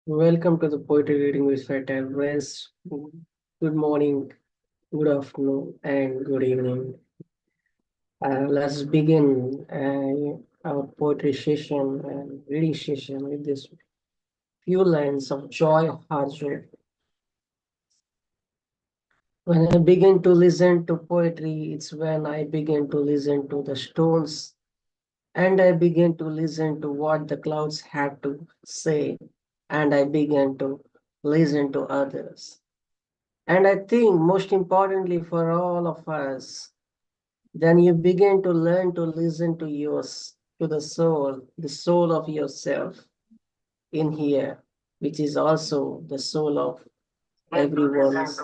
Welcome to the poetry reading recital. Friends, good morning, good afternoon, and good evening. Let's begin our poetry session and reading session with this few lines of joy Harjo. When I begin to listen to poetry, it's when I begin to listen to the stones and I begin to listen to what the clouds have to say and I begin to listen to others. And I think most importantly for all of us, then you begin to learn to listen to yours, to the soul of yourself in here, which is also the soul of everyone else.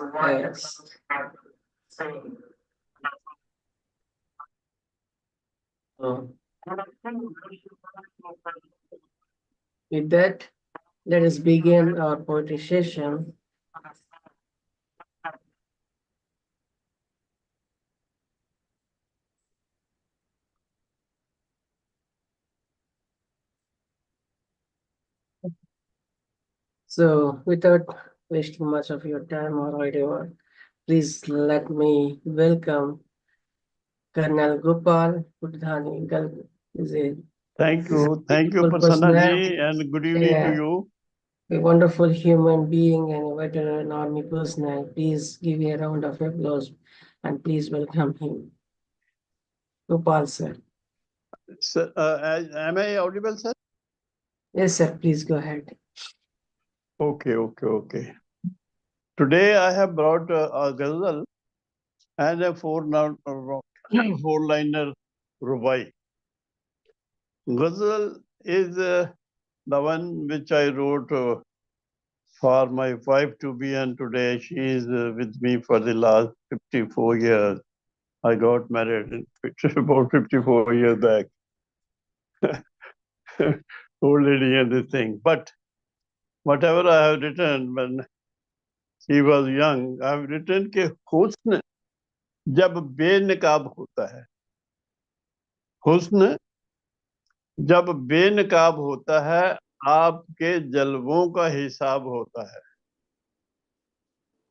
So with that, let us begin our poetry session. So without wasting much of your time or whatever, please let me welcome Colonel Gopal Purdhani. Is a Thank you, beautiful Prasanna personality, ji, and good evening to yeah, you. a wonderful human being and a veteran army personnel. Please give me a round of applause and please welcome him. Gopal sir. Sir, am I audible, sir? Yes, sir, please go ahead. Okay. Today I have brought a ghazal and a four-liner rubai. Ghazal is the one which I wrote for my wife to be, and today she is with me for the last 54 years. I got married about 54 years back. Old lady and this thing. But whatever I have written when he was young, I have written कि हुस्न जब बेनकाब होता है, हुस्न जब बेनकाब होता है, आपके जलवों का हिसाब होता है,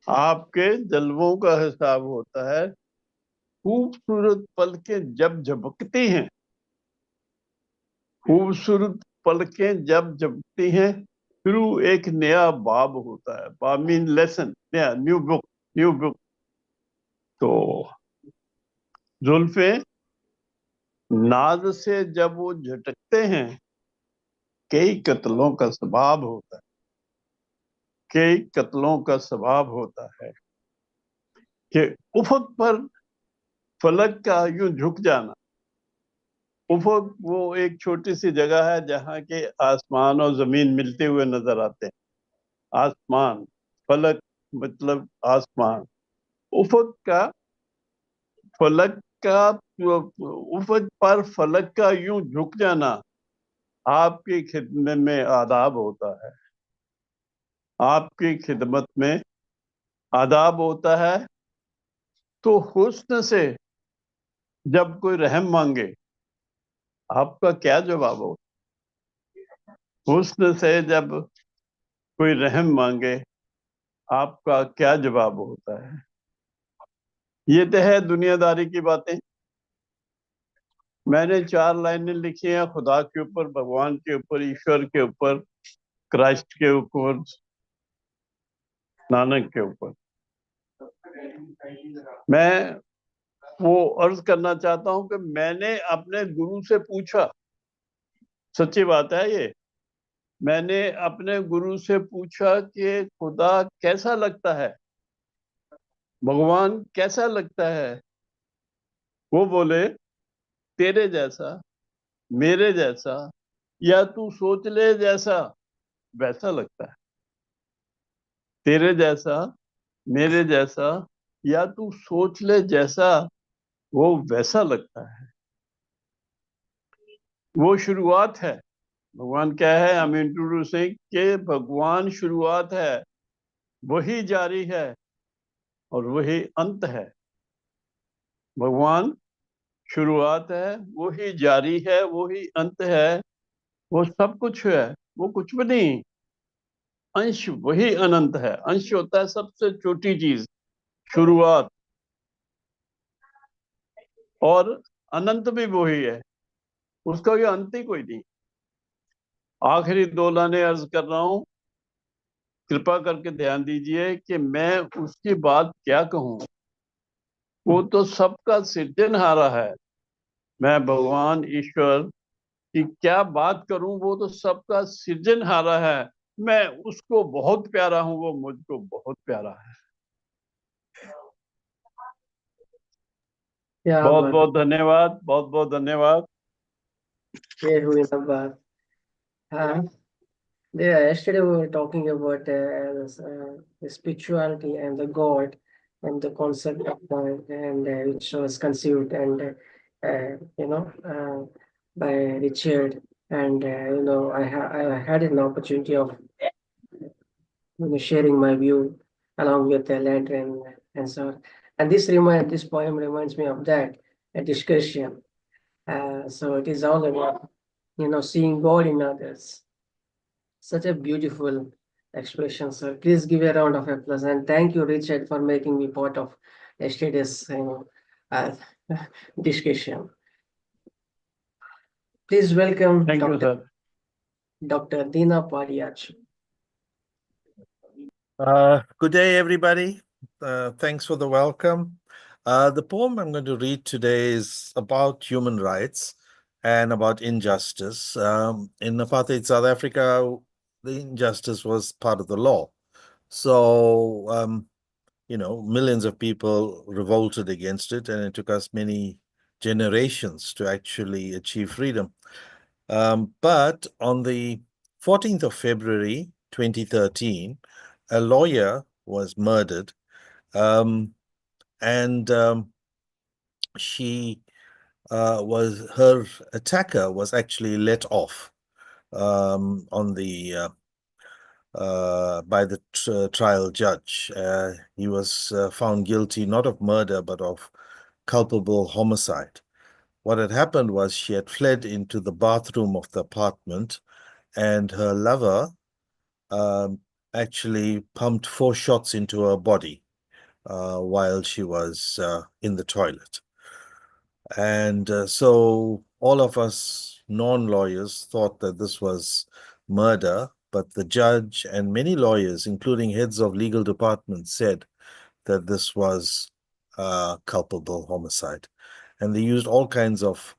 आपके जलवों का हिसाब होता है। खूबसूरत पलकें जब झपकती हैं, खूबसूरत पलकें जब झपकती हैं, शुरू एक नया बाब होता है। बाब मीन लेसन, नया, न्यू बुक। तो जुल्फे नाज से जब वो झटकते हैं, कई कत्लों का स्वभाव होता है, कई कत्लों का स्वभाव होता है कि उफक पर फलक का यूं झुक जाना। उफक वो एक छोटी सी जगह है जहाँ के आसमान और जमीन मिलते हुए नजर आते हैं। आसमान, फलक मतलब आसमान, उफक का, फलक का, उफक पर फलक का यूं झुक जाना आपकी खिदमत में आदाब होता है, आपकी खिदमत में आदाब होता है। तो हुस्न से जब कोई रहम मांगे, आपका क्या जवाब हो? हुस्न से जब कोई रहम मांगे, आपका क्या जवाब होता है? ये तो है दुनियादारी की बातें। मैंने 4 लाइनें लिखी हैं खुदा के ऊपर, भगवान के ऊपर, ईश्वर के ऊपर, क्राइस्ट के ऊपर, नानक के ऊपर। मैं वो अर्ज करना चाहता हूं कि मैंने अपने गुरु से पूछा, सच्ची बात है ये, मैंने अपने गुरु से पूछा कि खुदा कैसा लगता है, भगवान कैसा लगता है? वो बोले तेरे जैसा, मेरे जैसा, या तू सोच ले जैसा वैसा लगता है। तेरे जैसा, मेरे जैसा, या तू सोच ले जैसा वो वैसा लगता है। वो शुरुआत है। भगवान क्या है? हम इंट्रोड्यूसिंग के भगवान शुरुआत है, वही जारी है और वही अंत है। भगवान शुरुआत है, वही जारी है, वही अंत है। वो सब कुछ है, वो कुछ भी नहीं। अंश वही अनंत है। अंश होता है सबसे छोटी चीज, शुरुआत, और अनंत भी वही है, उसका कोई अंत ही कोई नहीं। आखिरी दो लाने अर्ज कर रहा हूं, कृपा करके ध्यान दीजिए कि मैं उसकी बात क्या कहूं। वो तो सबका सृजनहारा है। मैं भगवान ईश्वर की क्या बात करूं, वो तो सबका सृजनहारा है। मैं उसको बहुत प्यारा हूं, वो मुझको बहुत प्यारा है। क्या बहुत बात बहुत धन्यवाद, बहुत बहुत धन्यवाद। है, ये हुई ना बात। हाँ, yeah, yesterday we were talking about the spirituality and the God and the concept of God, and which was conceived and by Richard. And I had an opportunity of sharing my view along with the letter and so on. And this poem reminds me of that a discussion. So it is all about seeing God in others. Such a beautiful expression, sir. Please give a round of applause and thank you, Richard, for making me part of yesterday's uh, discussion. Please welcome thank you sir. Dr. Deena Padayachee. Good day, everybody. Thanks for the welcome. The poem I'm going to read today is about human rights and about injustice. In apartheid South Africa, the injustice was part of the law. So, millions of people revolted against it, and it took us many generations to actually achieve freedom. But on the 14th of February 2013, a lawyer was murdered, um, and her attacker was actually let off on the by the trial judge. He was found guilty not of murder but of culpable homicide. What had happened was she had fled into the bathroom of the apartment, and her lover um, actually pumped 4 shots into her body while she was in the toilet. And so all of us non-lawyers thought that this was murder, but the judge and many lawyers, including heads of legal departments, said that this was culpable homicide. And they used all kinds of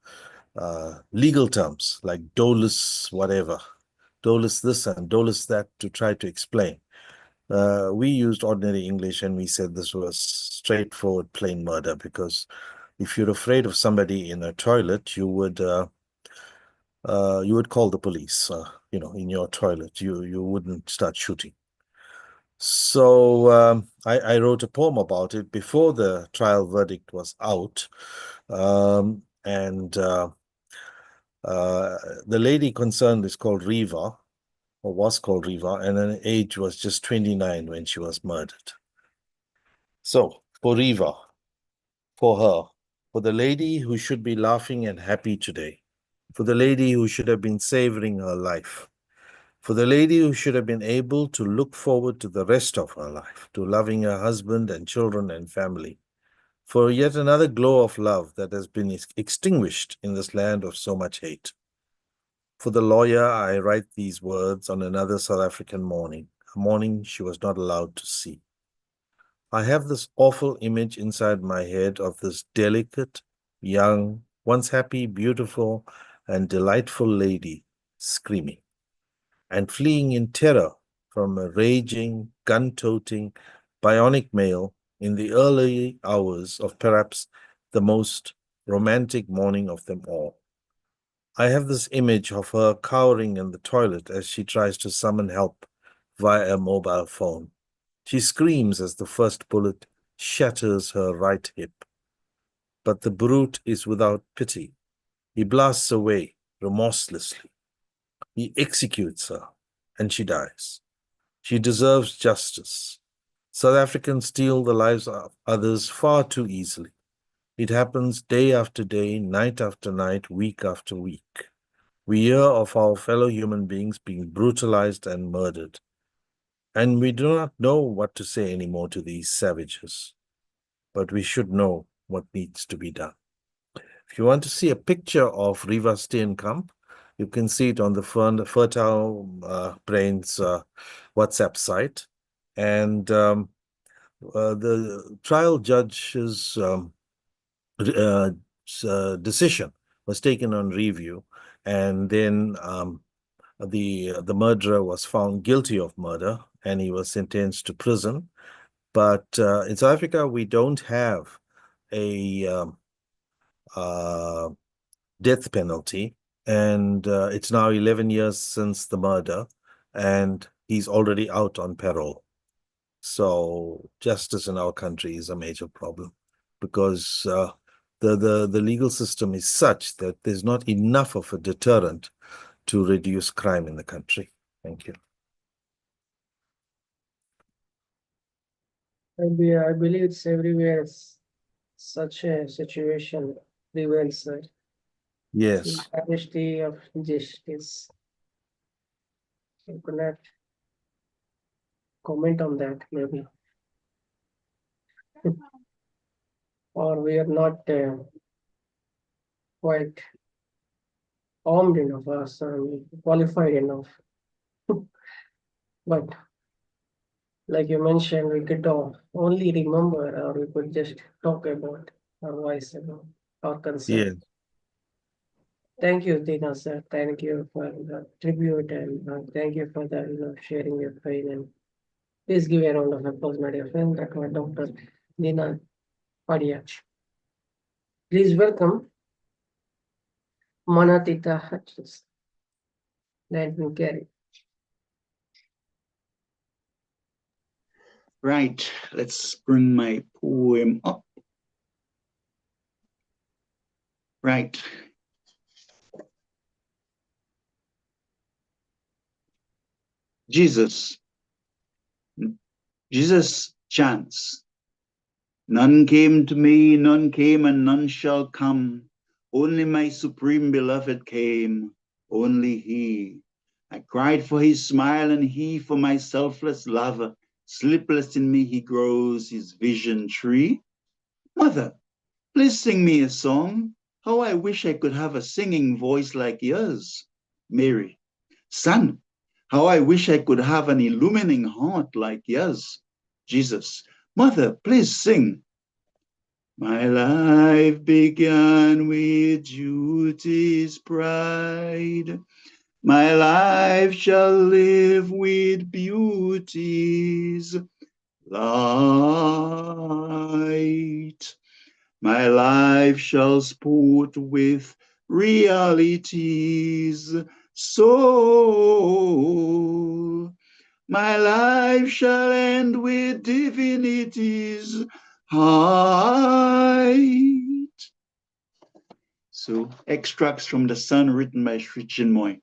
legal terms like dolus whatever, dolus this and dolus that to try to explain. We used ordinary English and we said this was straightforward, plain murder, because if you're afraid of somebody in a toilet, you would call the police. In your toilet, you wouldn't start shooting. So I wrote a poem about it before the trial verdict was out, and the lady concerned is called Riva, or was called Riva, and her age was just 29 when she was murdered. So, for Riva, for her, for the lady who should be laughing and happy today, for the lady who should have been savoring her life, for the lady who should have been able to look forward to the rest of her life, to loving her husband and children and family, for yet another glow of love that has been extinguished in this land of so much hate. For the lawyer, I write these words on another South African morning, a morning she was not allowed to see. I have this awful image inside my head of this delicate, young, once happy, beautiful, and delightful lady screaming and fleeing in terror from a raging, gun-toting, bionic male in the early hours of perhaps the most romantic morning of them all. I have this image of her cowering in the toilet as she tries to summon help via a mobile phone. She screams as the first bullet shatters her right hip. But the brute is without pity. He blasts away remorselessly. He executes her, and she dies. She deserves justice. South Africans steal the lives of others far too easily. It happens day after day, night after night, week after week. We hear of our fellow human beings being brutalized and murdered. And we do not know what to say anymore to these savages, but we should know what needs to be done. If you want to see a picture of Riva Steenkamp, you can see it on the Fertile Brains WhatsApp site. And the trial judge's decision was taken on review, and then the murderer was found guilty of murder, and he was sentenced to prison. But in South Africa, we don't have a death penalty, and it's now 11 years since the murder, and he's already out on parole. So justice in our country is a major problem, because the legal system is such that there's not enough of a deterrent to reduce crime in the country. Thank you. I believe it's everywhere. Such a situation prevails. Yes. Travesty of justice. You could not comment on that, maybe. Or we are not quite armed enough or qualified enough. But like you mentioned, we could only remember, or we could just talk about our voice about our concern. Yes. Thank you, Deena sir. Thank you for the tribute, and thank you for the sharing your pain. And please give a round of applause, my dear friend. That was Dr. Deena Padayachee. Please welcome Manatita Hutchinson. Carry. Right, let's bring my poem up. Right. Jesus chants. None came to me, none came, and none shall come. Only my supreme beloved came, only he. I cried for his smile, and he for my selfless love. Sleepless in me he grows, his vision tree. Mother, please sing me a song. How I wish I could have a singing voice like yours. Mary, son, how I wish I could have an illumining heart like yours. Jesus, mother, please sing. My life began with duty's pride. My life shall live with beauty's light. My life shall sport with reality's soul. My life shall end with divinity's height. So, extracts from the Sun written by Shri Chinmoy,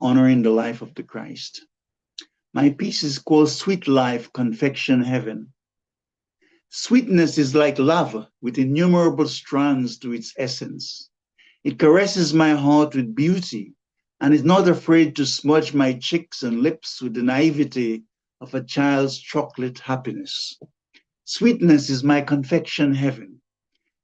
honoring the life of the Christ. My piece is called Sweet Life, Confection Heaven. Sweetness is like lava with innumerable strands to its essence. It caresses my heart with beauty and is not afraid to smudge my cheeks and lips with the naivety of a child's chocolate happiness. Sweetness is my confection heaven.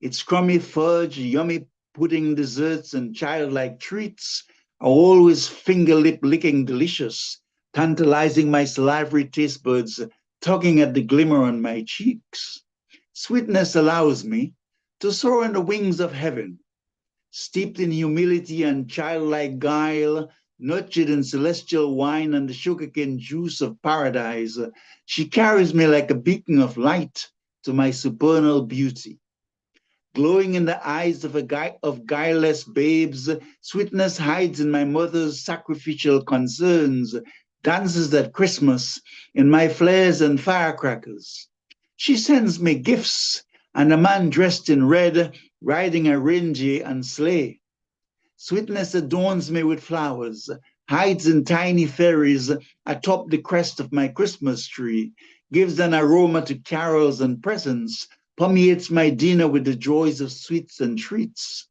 Its crummy fudge, yummy pudding desserts, and childlike treats are always finger-lip-licking delicious, tantalizing my salivary taste buds, tugging at the glimmer on my cheeks. Sweetness allows me to soar on the wings of heaven, steeped in humility and childlike guile, nurtured in celestial wine and the sugarcane juice of paradise. She carries me like a beacon of light to my supernal beauty. Glowing in the eyes of guileless babes, sweetness hides in my mother's sacrificial concerns, dances at Christmas in my flares and firecrackers. She sends me gifts, and a man dressed in red, riding a reindeer and sleigh. Sweetness adorns me with flowers, hides in tiny fairies atop the crest of my Christmas tree, gives an aroma to carols and presents, permeates my dinner with the joys of sweets and treats.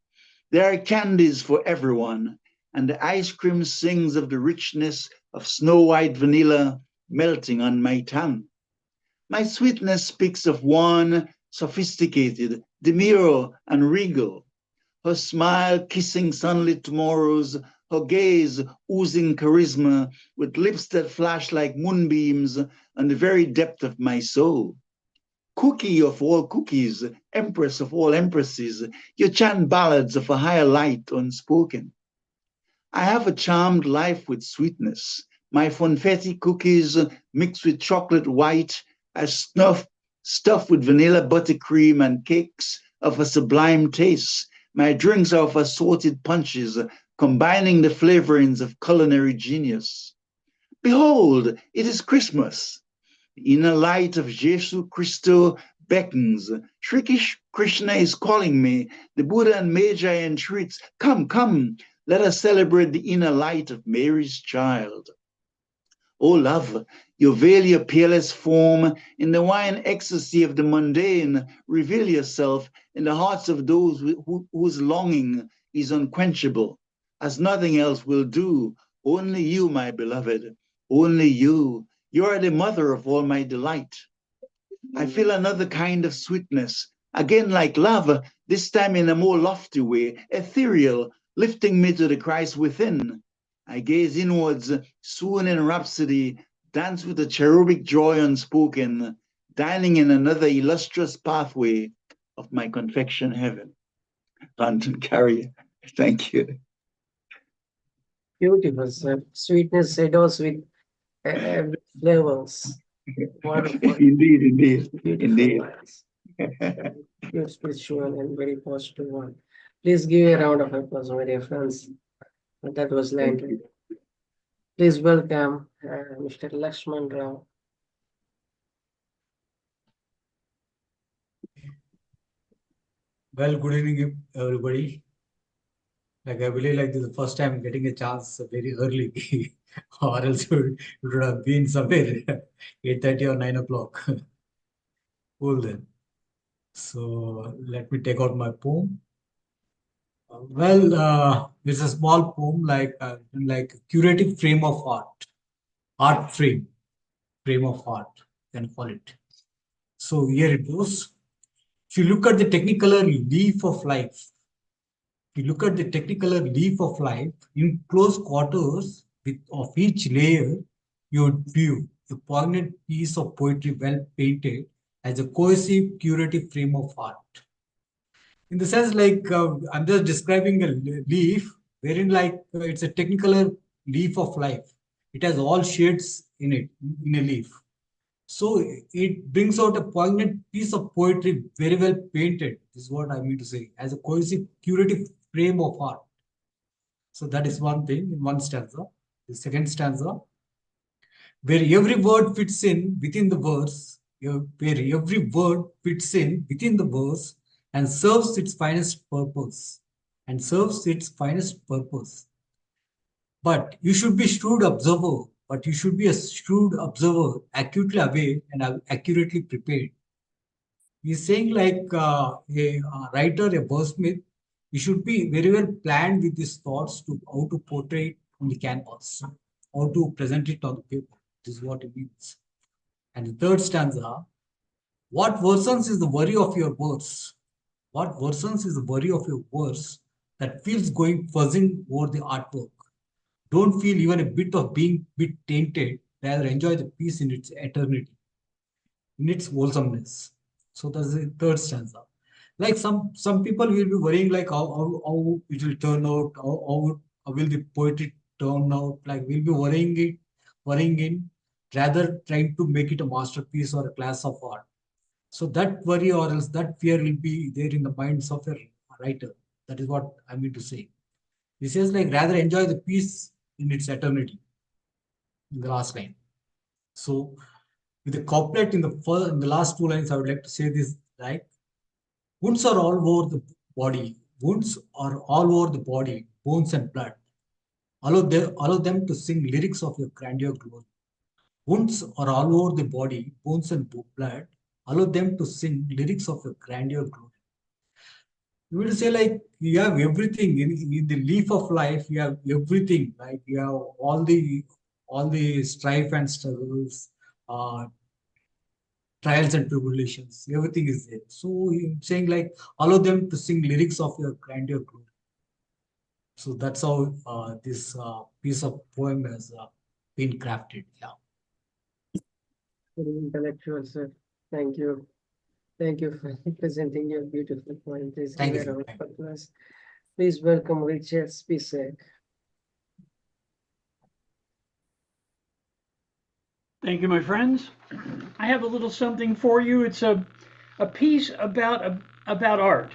There are candies for everyone, and the ice cream sings of the richness of snow-white vanilla melting on my tongue. My sweetness speaks of one sophisticated, demure, and regal. Her smile kissing sunlit tomorrows, her gaze oozing charisma, with lips that flash like moonbeams on the very depth of my soul. Cookie of all cookies, empress of all empresses, you chant ballads of a higher light unspoken. I have a charmed life with sweetness. My confetti cookies mixed with chocolate white, as stuffed with vanilla buttercream and cakes of a sublime taste. My drinks are of assorted punches, combining the flavorings of culinary genius. Behold, it is Christmas. The inner light of Jesu Christo beckons. Shri Krishna is calling me. The Buddha and Magi entreats. Come, come, let us celebrate the inner light of Mary's child. O love, you veil your peerless form in the wine ecstasy of the mundane. Reveal yourself in the hearts of those whose longing is unquenchable, as nothing else will do. Only you, my beloved, only you. You are the mother of all my delight. I feel another kind of sweetness, again like love, this time in a more lofty way, ethereal, lifting me to the Christ within. I gaze inwards, swoon in rhapsody, dance with a cherubic joy unspoken, dining in another illustrious pathway of my confection heaven. London Carrier, thank you. Beautiful, sir. Sweetness shadows with every flavors. Wonderful. Indeed, indeed, Beautiful indeed. lines. Your spiritual and very positive one. Please give a round of applause, my dear friends. That was landed. Please welcome Mr. Laxman Rao. Well, good evening, everybody. Like, I believe like this is the first time getting a chance very early, or else it would have been somewhere 8:30 or 9 o'clock. Cool then. So let me take out my poem. It's a small poem like curative frame of art frame of art, you can call it. So here it goes. If you look at the technicolor leaf of life, if you look at the technicolor leaf of life in close quarters of each layer, you would view a poignant piece of poetry well painted as a cohesive, curative frame of art. In the sense, I'm just describing a leaf, wherein it's a technicolor leaf of life. It has all shades in it, in a leaf. So it brings out a poignant piece of poetry, very well painted, is what I mean to say, as a cohesive, curative frame of art. So that is one thing in one stanza. The second stanza, where every word fits in within the verse, where every word fits in within the verse and serves its finest purpose, and serves its finest purpose. But you should be shrewd observer, but you should be a shrewd observer, acutely aware and accurately prepared. He's saying a writer, a wordsmith, he should be very well planned with his thoughts to how to portray it on the canvas, how to present it on the paper. This is what it means. And the third stanza, what worsens is the worry of your verse? What worsens is the worry of your verse that feels going fuzzing over the artwork? Don't feel even a bit of being bit tainted, rather enjoy the piece in its eternity, in its wholesomeness. So that's the third stanza. Like some people will be worrying like how it will turn out, how will the poetry turn out, like we'll be worrying in rather trying to make it a masterpiece or a class of art. So that worry or else that fear will be there in the minds of a writer. That is what I mean to say. He says like rather enjoy the piece in its eternity in the last line. So with the couplet in the last two lines, I would like to say this like wounds are all over the body. Wounds are all over the body, bones and blood. Allow them to sing lyrics of your grandeur glory. Wounds are all over the body, bones and blood. Allow them to sing lyrics of your grandeur glory. You will say like you have everything in the leaf of life. You have everything. Like you have all the strife and struggles, trials and tribulations, everything is there. So he's saying like, allow them to sing lyrics of your grandeur glory. So that's how this piece of poem has been crafted. Yeah. Very intellectual, sir. Thank you. Thank you for presenting your beautiful poem. Please Thank give you, a round sir. of applause. Please welcome Richard Spisak. Thank you, my friends. I have a little something for you. It's a piece about art,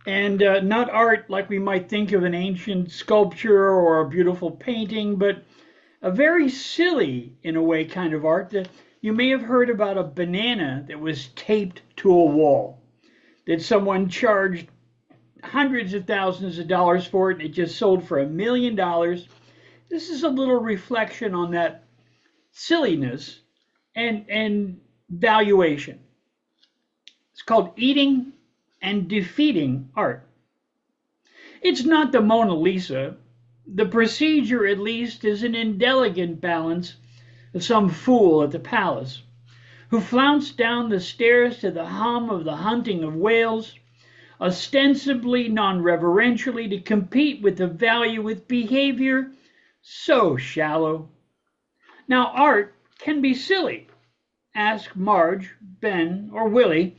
and not art like we might think of an ancient sculpture or a beautiful painting, but a very silly, in a way, kind of art. That you may have heard about a banana that was taped to a wall, that someone charged hundreds of thousands of dollars for it, and it just sold for $1 million. This is a little reflection on that silliness and valuation. It's called Eating and Defeating Art. It's not the Mona Lisa. The procedure, at least, is an inelegant balance of some fool at the palace who flounced down the stairs to the hum of the hunting of whales, ostensibly non-reverentially to compete with the value with behavior so shallow. Now, art can be silly. Ask Marge, Ben, or Willie,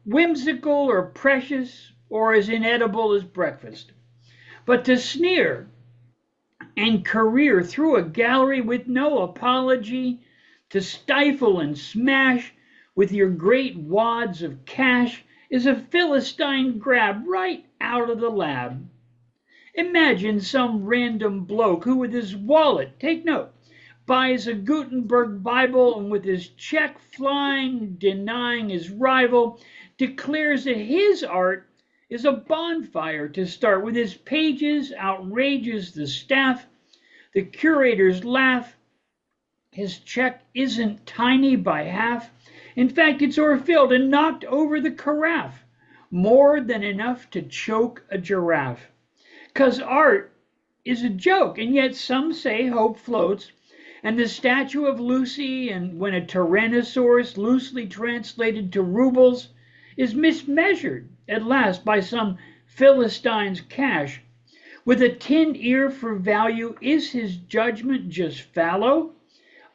whimsical or precious or as inedible as breakfast. But to sneer and career through a gallery with no apology, to stifle and smash with your great wads of cash is a Philistine grab right out of the lab. Imagine some random bloke who with his wallet, take note, buys a Gutenberg Bible and with his check flying, denying his rival, declares that his art is a bonfire to start with his pages, outrages the staff, the curators laugh. His check isn't tiny by half. In fact, it's o'erfilled and knocked over the carafe, more than enough to choke a giraffe. 'Cause art is a joke, and yet some say hope floats. And the statue of Lucy, and when a Tyrannosaurus, loosely translated to rubles, is mismeasured at last by some Philistine's cash. With a tin ear for value, is his judgment just fallow?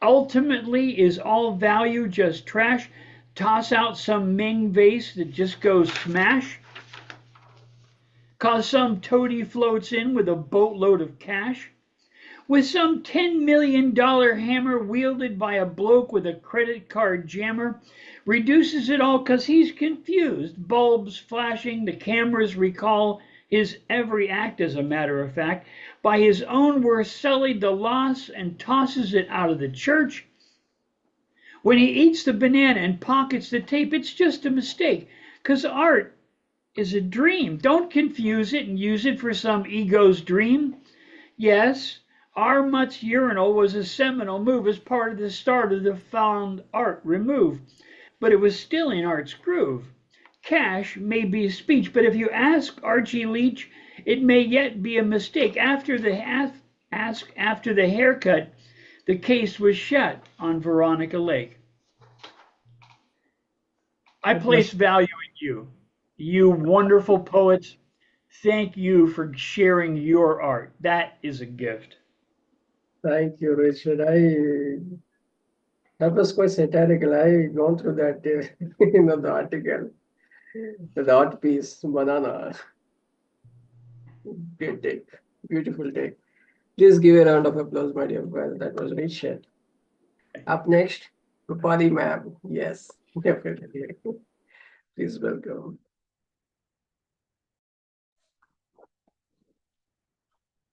Ultimately, is all value just trash? Toss out some Ming vase that just goes smash? 'Cause some toady floats in with a boatload of cash? With some $10 million hammer wielded by a bloke with a credit card jammer, reduces it all 'cause he's confused. Bulbs flashing, the cameras recall his every act, as a matter of fact. By his own worst sullied the loss and tosses it out of the church. When he eats the banana and pockets the tape, it's just a mistake, 'cause art is a dream. Don't confuse it and use it for some ego's dream. Yes, Armut's urinal was a seminal move as part of the start of the found art remove, but it was still in art's groove. Cash may be speech, but if you ask Archie Leach, it may yet be a mistake. After the haircut, the case was shut on Veronica Lake. I place value in you, you wonderful poets. Thank you for sharing your art. That is a gift. Thank you, Richard. That was quite satirical. I gone through that, the article, the art piece, banana. Great take, beautiful take. Please give a round of applause, my dear friend. That was Richard. Up next, Roopali ma'am. Yes, definitely. Please welcome.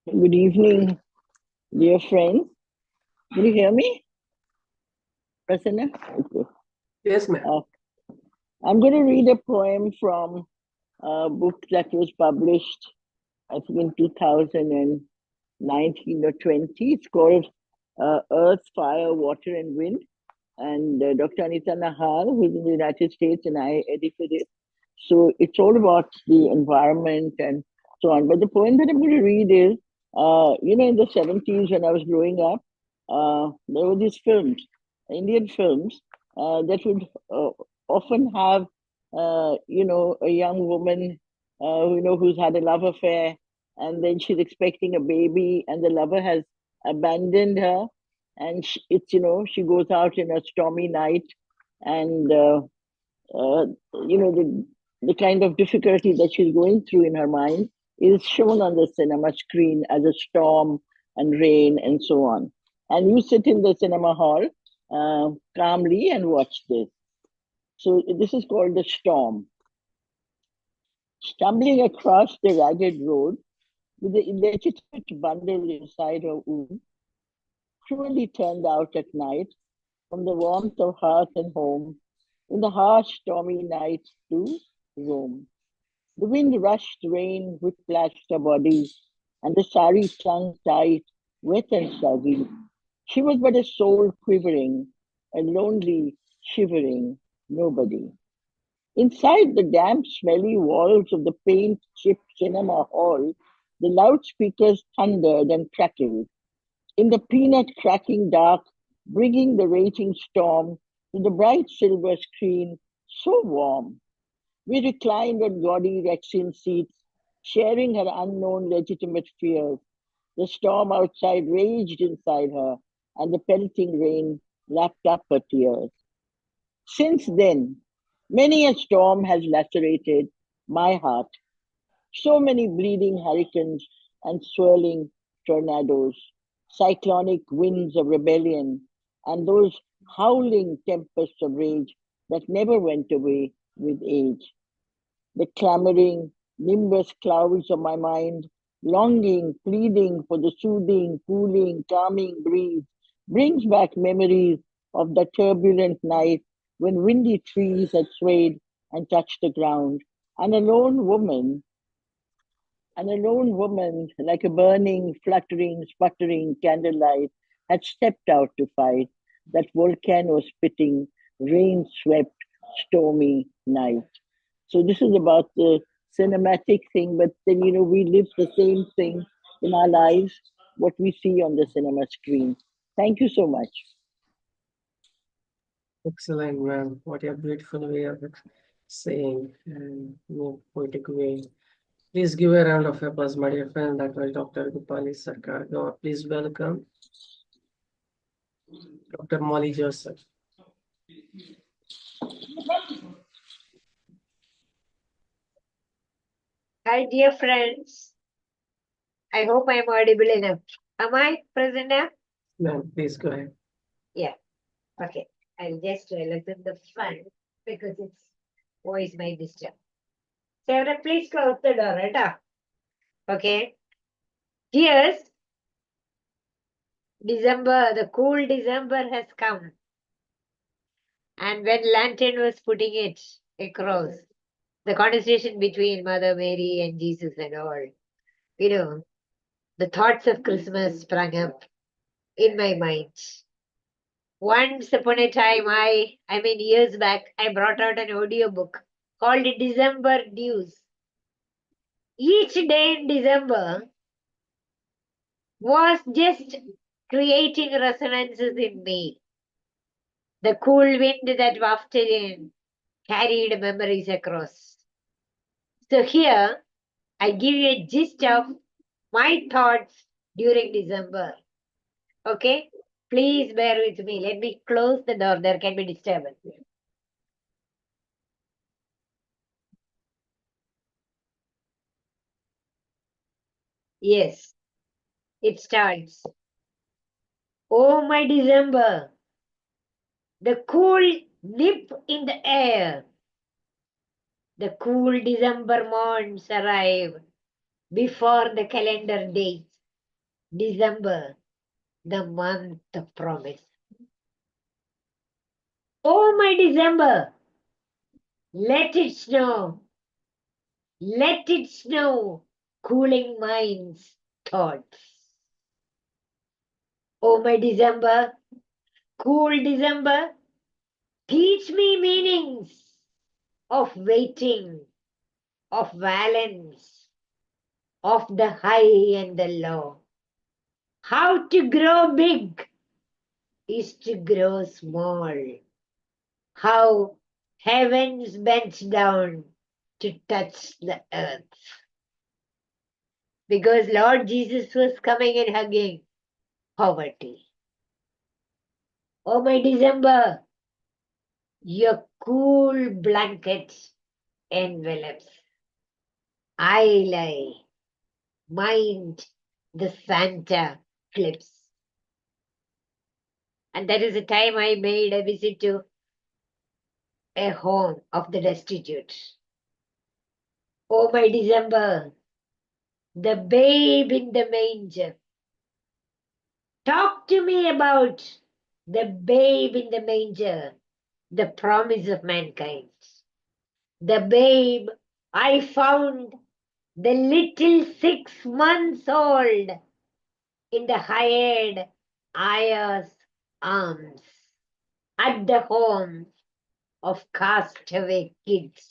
Good evening, dear friends. Can you hear me, Prasanna? Okay. Yes, ma'am. I'm going to read a poem from a book that was published, I think, in 2019 or 20. It's called Earth, Fire, Water, and Wind. And Dr. Anita Nahal, who's in the United States, and I edited it. So it's all about the environment and so on. But the poem that I'm going to read is, in the 70s when I was growing up, there were these films, Indian films, that would often have, a young woman, who's had a love affair, and then she's expecting a baby, and the lover has abandoned her, and she goes out in a stormy night, and uh, the kind of difficulty that she's going through in her mind is shown on the cinema screen as a storm and rain and so on. And you sit in the cinema hall calmly and watch this. So this is called the storm. Stumbling across the ragged road with the illegitimate bundle inside her womb, cruelly turned out at night from the warmth of hearth and home, in the harsh stormy night to roam. The wind rushed rain whiplashed her body, and the sari clung tight, wet and soggy. She was but a soul quivering, a lonely, shivering nobody. Inside the damp, smelly walls of the paint-chipped cinema hall, the loudspeakers thundered and crackled. In the peanut-cracking dark, bringing the raging storm to the bright silver screen, so warm. We reclined on gaudy Rexian seats, sharing her unknown legitimate fears. The storm outside raged inside her, and the pelting rain lapped up her tears. Since then, many a storm has lacerated my heart. So many bleeding hurricanes and swirling tornadoes, cyclonic winds of rebellion, and those howling tempests of rage that never went away with age. The clamoring, nimbus clouds of my mind, longing, pleading for the soothing, cooling, calming breeze, brings back memories of the turbulent night when windy trees had swayed and touched the ground, and a lone woman, like a burning, fluttering, sputtering candlelight, had stepped out to fight that volcano spitting, rain swept, stormy night. So this is about the cinematic thing, but then we live the same thing in our lives, what we see on the cinema screen. Thank you so much. Excellent, ma'am. What a beautiful way of saying and poetic way. Please give a round of applause, my dear friend. That was Dr. Gopali Sircar. Gaur, please welcome Dr. Molly Joseph. Hi, dear friends. I hope I am audible enough. Am I present now? Ma'am, please go ahead. Yeah. Okay. I'll just look at the front because its voice may disturb. Sarah, please close the door, right? Okay. Yes. December, the cool December has come. And when Lantern was putting it across, the conversation between Mother Mary and Jesus and all, the thoughts of Christmas sprang up in my mind. Once upon a time, years back, I brought out an audiobook called December News. Each day in December was just creating resonances in me. The cool wind that wafted in carried memories across. So here, I give you a gist of my thoughts during December. Okay? Please bear with me. Let me close the door. There can be disturbance. Yes, it starts. Oh, my December, the cool nip in the air. The cool December morns arrive before the calendar dates. December, the month of promise. Oh, my December, let it snow. Let it snow, cooling minds, thoughts. Oh, my December, cool December, teach me meanings of waiting, of balance, of the high and the low. How to grow big is to grow small. How heavens bent down to touch the earth. Because Lord Jesus was coming and hugging poverty. Oh, my December, your cool blanket envelops. I lie, mind the Santa clips. And that is the time I made a visit to a home of the destitute. Oh, my December, the babe in the manger. Talk to me about the babe in the manger, the promise of mankind. The babe I found, the little 6 months old, in the hired ayah's arms, at the home of castaway kids.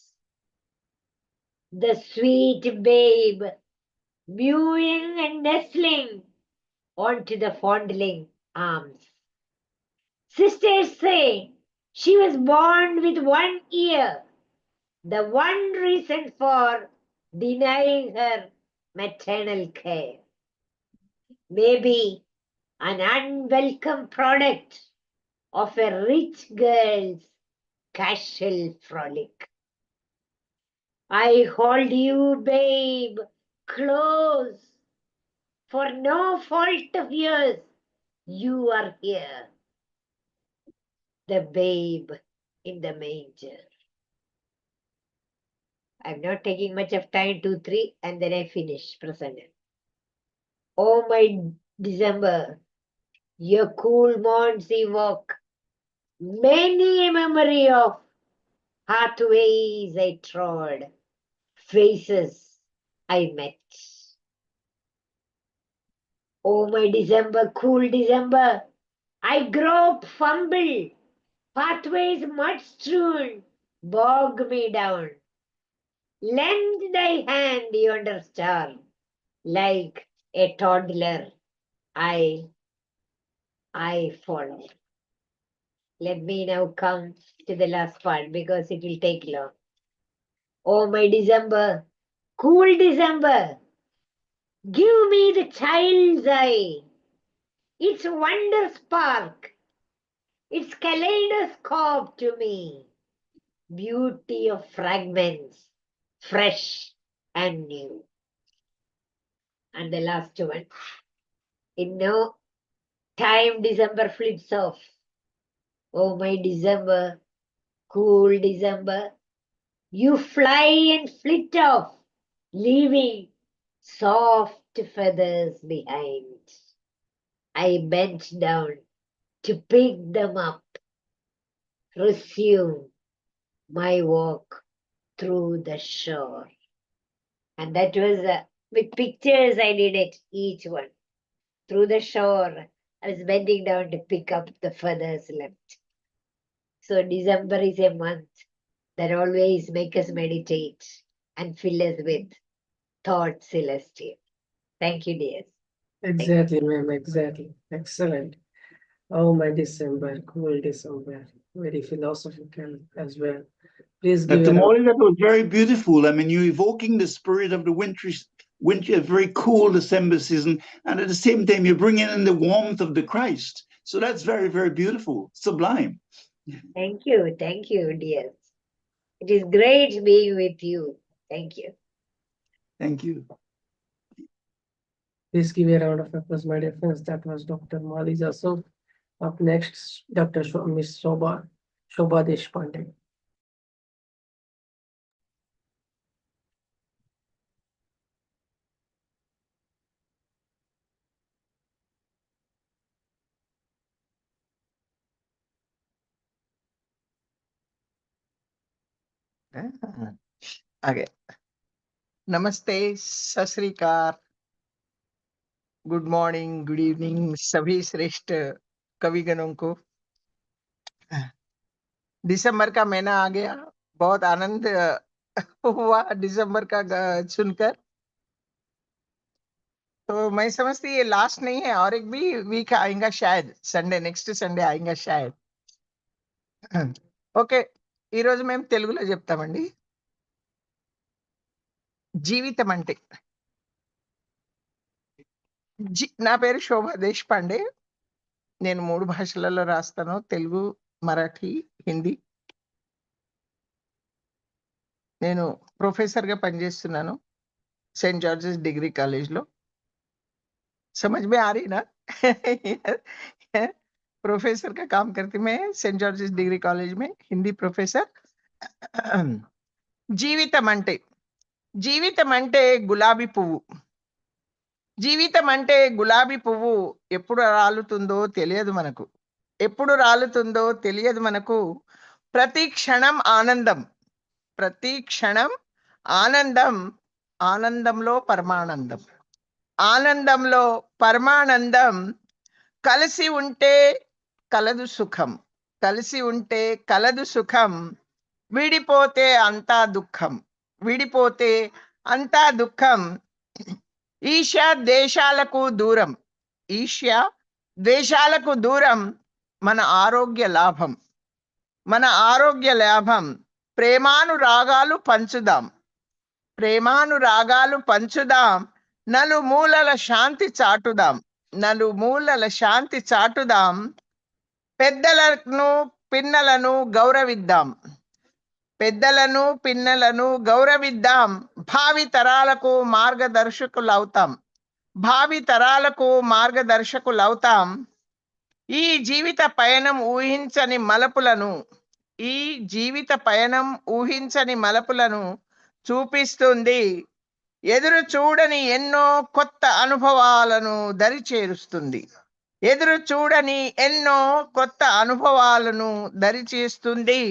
The sweet babe mewing and nestling onto the fondling arms. Sisters say she was born with one ear, the one reason for denying her maternal care. Maybe an unwelcome product of a rich girl's casual frolic. I hold you, babe, close, for no fault of yours, you are here. The babe in the manger. I'm not taking much of time, 2, 3, and then I finish, Prasanna. Oh, my December, your cool morns evoke many a memory of pathways I trod, faces I met. Oh, my December, cool December, I grope, fumble, pathways mud strewn, bog me down. Lend thy hand yonder star, like a toddler, I follow. Let me now come to the last part because it will take long. Oh, my December, cool December, give me the child's eye, its wonder spark, its kaleidoscope to me, beauty of fragments, fresh and new. And the last one, in no time December flips off. Oh, my December, cool December, you fly and flit off, leaving soft feathers behind. I bent down to pick them up, resume my walk through the shore. And that was with pictures I did it, each one. Through the shore, I was bending down to pick up the feathers left. So December is a month that always makes us meditate and fill us with thoughts celestial. Thank you, dears. Exactly, ma'am, exactly. Excellent. Oh, my December, cool December. Very philosophical as well. Please give Dr. it up. Morley, that was very beautiful. I mean, you're evoking the spirit of the winter, very cool December season, and at the same time, you're bringing in the warmth of the Christ. So that's very, very beautiful, sublime. Thank you, dears. It is great being with you. Thank you. Thank you. Please give a round of applause, my dear friends. That was Dr. Mali Jasov. Up next, Dr. Miss Shobha Deshpande. Okay. Namaste, Sasrikar. Good morning, good evening सभी श्रेष्ठ कविगणों को। दिसंबर का महीना आ गया, बहुत आनंद हुआ दिसंबर का सुनकर। तो मैं समझती ये लास्ट नहीं है, और एक भी वीक आएगा शायद, संडे, నెక్స్ట్ సండే आएगा शायद. ఓకే, ఈరోజు మేము తెలుగులో చెప్తామండి. జీవితం అంటే, నా పేరు శోభ దేశపాండే. నేను 3 భాషలలో రాస్తాను, తెలుగు, మరాఠీ, హిందీ. నేను ప్రొఫెసర్గా పనిచేస్తున్నాను సెయింట్ జార్జెస్ డిగ్రీ కాలేజ్లో. समझ में आ रही ना? प्रोफेसर का काम करती मैं सेंट जॉर्जेस डिग्री कॉलेज में, हिंदी प्रोफेसर. జీవితం అంటే, జీవితం అంటే గులాబీ పువ్వు. జీవితం అంటే గులాబీ పువ్వు ఎప్పుడు రాలుతుందో తెలియదు మనకు, ఎప్పుడు రాలుతుందో తెలియదు మనకు. ప్రతి క్షణం ఆనందం, ప్రతి క్షణం ఆనందం, ఆనందంలో పరమానందం, ఆనందంలో పరమానందం. కలిసి ఉంటే కలదు సుఖం, కలిసి ఉంటే కలదు సుఖం. విడిపోతే అంతా దుఃఖం, విడిపోతే అంతా దుఃఖం. ఈర్ష్య దేశాలకు దూరం, ఈర్ష్య దేశాలకు దూరం. మన ఆరోగ్య లాభం, మన ఆరోగ్య లాభం. ప్రేమానురాగాలు పంచుదాం, ప్రేమానురాగాలు పంచుదాం. నలుమూలల శాంతి చాటుదాం, నలుమూలల శాంతి చాటుదాం. పెద్దలను పిన్నలను గౌరవిద్దాం, పెద్దలను పిన్నలను గౌరవిద్దాం. భావి తరాలకు మార్గదర్శకులవుతాం, భావి తరాలకు మార్గదర్శకులవుతాం. ఈ జీవిత పయనం ఊహించని మలుపులను, ఈ జీవిత పయనం ఊహించని మలుపులను చూపిస్తుంది. ఎదురు చూడని ఎన్నో కొత్త అనుభవాలను దరి చేరుస్తుంది, ఎదురు చూడని ఎన్నో కొత్త అనుభవాలను దరి చేస్తుంది.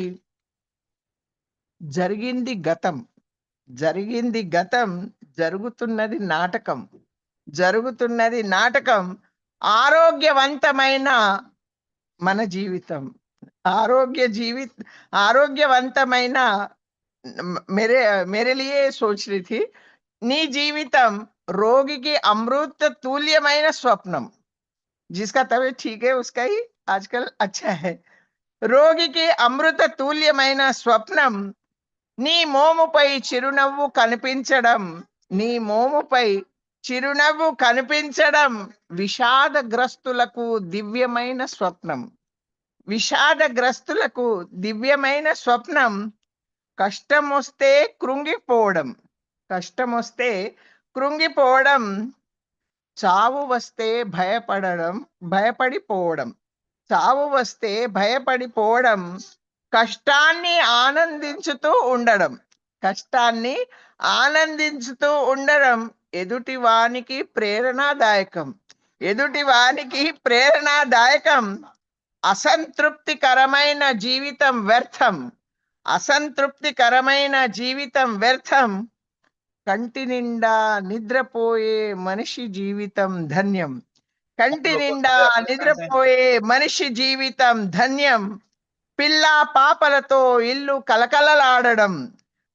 జరిగింది గతం, జరిగింది గతం. జరుగుతున్నది నాటకం, జరుగుతున్నది నాటకం. ఆరోగ్యవంతమైన మన జీవితం, ఆరోగ్యవంతమైన मेरे लिए सोच रही थी, నీ జీవితం రోగికి అమృత తుల్యమైన స్వప్నం. जिसका तबीयत ठीक है उसका ही आजकल अच्छा है. రోగికి అమృత తుల్యమైన స్వప్నం. నీ మోముపై చిరునవ్వు కనిపించడం, నీ మోముపై చిరునవ్వు కనిపించడం. విషాదగ్రస్తులకు దివ్యమైన స్వప్నం, విషాదగ్రస్తులకు దివ్యమైన స్వప్నం. కష్టం వస్తే కృంగిపోవడం, కష్టం వస్తే కృంగిపోవడం. చావు వస్తే భయపడడం, భయపడిపోవడం, చావు వస్తే భయపడిపోవడం. కష్టాన్ని ఆనందించుతూ ఉండడం, కష్టాన్ని ఆనందించుతూ ఉండడం. ఎదుటి వానికి ప్రేరణాదాయకం, ఎదుటి వానికి ప్రేరణాదాయకం. అసంతృప్తికరమైన జీవితం వ్యర్థం, అసంతృప్తికరమైన జీవితం వ్యర్థం. కంటి నిండా నిద్రపోయే మనిషి జీవితం ధన్యం, కంటి నిండా నిద్రపోయే మనిషి జీవితం ధన్యం. పిల్ల పాపలతో ఇల్లు కలకలలాడడం,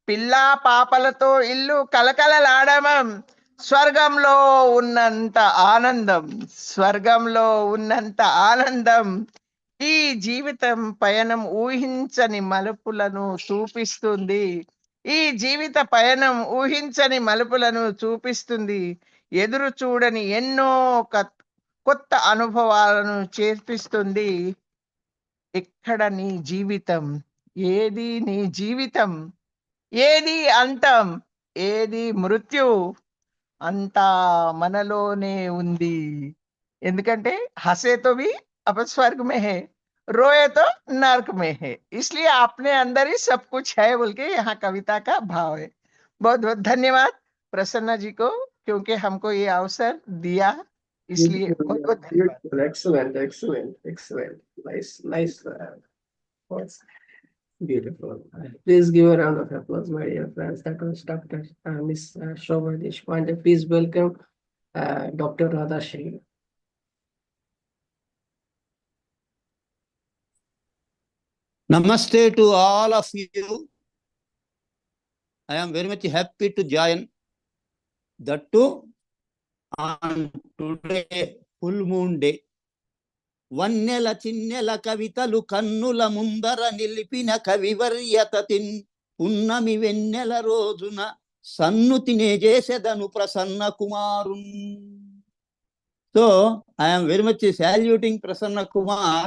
పిల్ల పాపలతో ఇల్లు కలకలలాడడం. స్వర్గంలో ఉన్నంత ఆనందం, స్వర్గంలో ఉన్నంత ఆనందం. ఈ జీవితం పయనం ఊహించని మలుపులను చూపిస్తుంది, ఈ జీవిత పయనం ఊహించని మలుపులను చూపిస్తుంది. ఎదురు చూడని ఎన్నో కొత్త అనుభవాలను చేర్పిస్తుంది. ఎక్కడ నీ జీవితం, ఏది నీ జీవితం, ఏది అంతం, ఏది మృత్యు, అంతా మనలోనే ఉంది. ఎందుకంటే हंसे तो भी अपन स्वर्ग में है, रोए तो नर्क में है, इसलिए अपने अंदर ही सब कुछ है बोल के यहाँ कविता का भाव है. बहुत बहुत धन्यवाद प्रसन्ना जी को, क्योंकि हमको ये अवसर दिया, इसलिए बहुत बहुत धन्यवाद. Excellent, excellent, excellent. Nice, nice. Words. Beautiful. Please give a round of applause, my dear friends. That was Dr. Miss Shobha Deshpande. Please welcome Dr. Radha Shri. Namaste to all of you. I am very much happy to join, that too on today, full moon day. వన్నెల చిన్నెల కవితలు కన్నుల ముందర నిలిపిన కవివర్యతతిన్ పున్నమి వెన్నెల రోజున సన్నుతినే చేసెదను Prasanna కుమారున్. So I am very much saluting Prasanna Kumar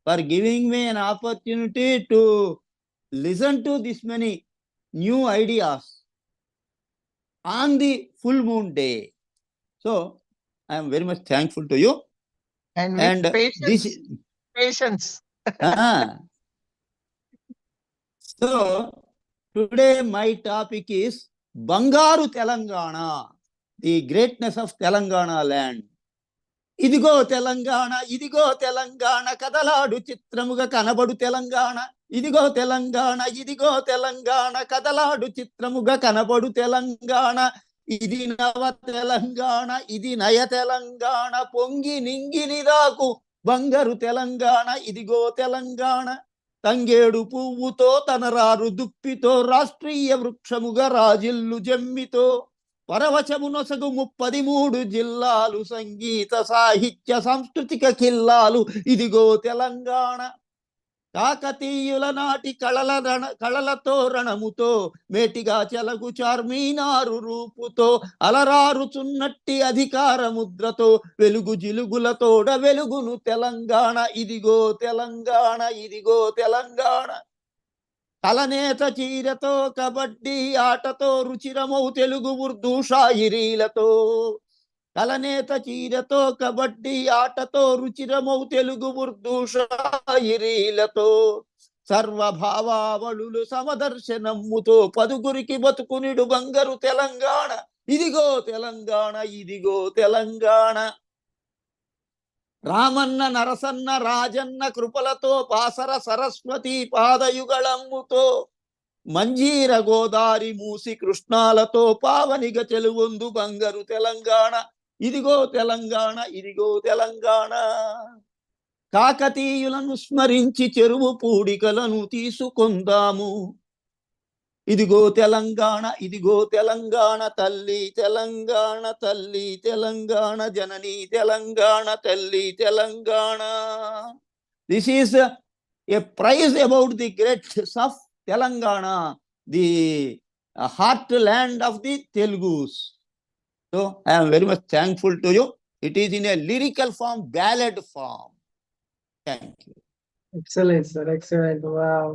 for giving me an opportunity to listen to this many new ideas on the full moon day. So I am very much thankful to you. And with patience. Patience. So today my topic is Bangaru Telangana, the greatness of Telangana land. ఇదిగో తెలంగాణ, ఇదిగో తెలంగాణ, కదలాడు చిత్రముగా కనబడు తెలంగాణ. ఇదిగో తెలంగాణ, ఇదిగో తెలంగాణ, కదలాడు చిత్రముగా కనబడు తెలంగాణ. ఇది నవ తెలంగాణ, ఇది నయ తెలంగాణ, పొంగి నింగిని దాకు బంగారు తెలంగాణ. ఇదిగో తెలంగాణ, తంగేడు పువ్వుతో తనరారు దుప్పితో రాష్ట్రీయ వృక్షముగా రాజిల్లు జమ్మితో పరవశము నొసగు 33 జిల్లాలు, సంగీత సాహిత్య సాంస్కృతిక కిల్లాలు. ఇదిగో తెలంగాణ, కాకతీయుల నాటి కళలతో రణముతో మేటిగా చెలగు చార్మీనారు రూపుతో అలరారుచున్నట్టి అధికార ముద్రతో వెలుగు జిలుగులతోడ వెలుగును తెలంగాణ. ఇదిగో తెలంగాణ, ఇదిగో తెలంగాణ, కలనేత చీరతో కబడ్డీ ఆటతో రుచిరమౌ తెలుగు ఉర్దూ షాయిరీలతో. కలనేత చీరతో కబడ్డీ ఆటతో రుచిరమౌ తెలుగు ఉర్దూ షాయిరీలతో. సర్వభావావళులు సమదర్శనమ్ముతో పదుగురికి బతుకునిడు బంగారు తెలంగాణ. ఇదిగో తెలంగాణ, ఇదిగో తెలంగాణ, రామన్న నరసన్న రాజన్న కృపలతో పాసర సరస్వతి పాదయుగళమ్ముతో మంజీర గోదారి మూసి కృష్ణాలతో పావనిగ చెలువొందు బంగారు తెలంగాణ. ఇదిగో తెలంగాణ, ఇదిగో తెలంగాణ, కాకతీయులను స్మరించి చెరువు పూడికలను తీసుకొందాము. ఇదిగో తెలంగాణ, ఇదిగో తెలంగాణ, తల్లి తెలంగాణ, తల్లి తెలంగాణ, జనని తెలంగాణ, తల్లి Telangana. This is a praise about the greatness of Telangana, the heartland of the Telugus. So I am very much thankful to you. It is in a lyrical form, ballad form. Thank you. Excellent, sir. Excellent. Wow.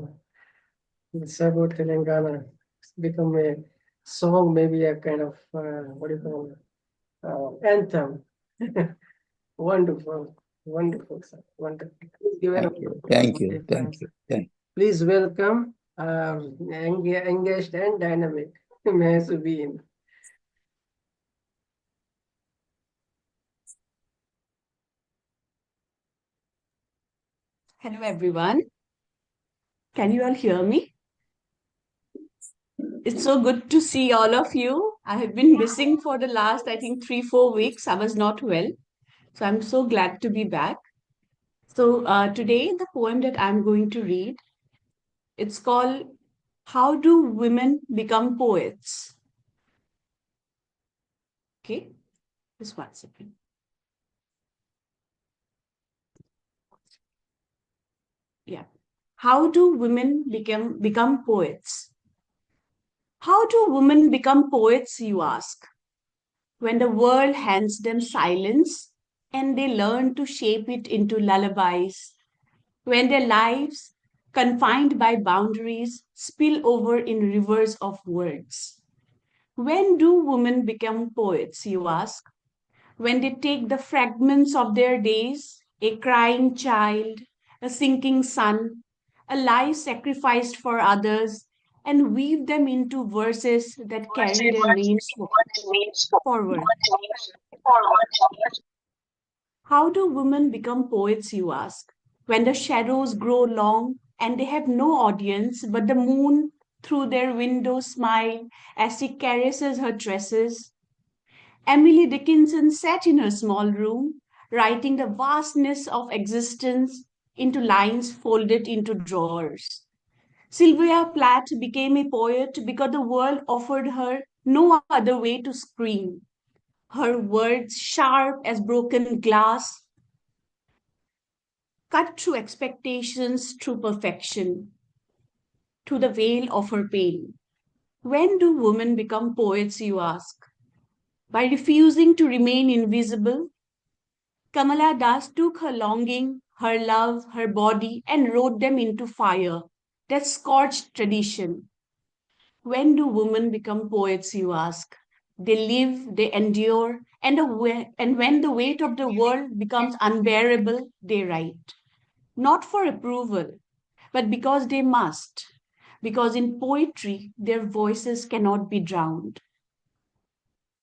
It's about Telangana. It's become a song, maybe a kind of, what do you call it? Anthem. Wonderful. Wonderful, sir. Wonderful. Thank you. Thank you. Thank you. Thank you. Please welcome engaged and dynamic Mehzabeen. Hello, everyone. Can you all hear me? It's so good to see all of you. I have been missing for the last, I think, 3-4 weeks. I was not well. So I'm so glad to be back. So today, the poem that I'm going to read, it's called How Do Women Become Poets? Okay, just 1 second. Yeah. How do women become poets? How do women become poets, you ask? When the world hands them silence and they learn to shape it into lullabies, when their lives, confined by boundaries, spill over in rivers of words. When do women become poets, you ask? When they take the fragments of their days, a crying child, a sinking sun, a life sacrificed for others, and weave them into verses that carry their names forward. How do women become poets, you ask? When the shadows grow long and they have no audience, but the moon through their window smile as she caresses her tresses. Emily Dickinson sat in her small room, writing the vastness of existence into lines folded into drawers. Sylvia Plath became a poet because the world offered her no other way to scream. her words sharp as broken glass, cut through expectations, through perfection, to the veil of her pain. When do women become poets, you ask? By refusing to remain invisible. Kamala Das took her longing, her love, her body, and wrote them into fire that scorched tradition. When do women become poets, you ask? They live, they endure, and when the weight of the world becomes unbearable, they write. Not for approval, but because they must. Because in poetry, their voices cannot be drowned.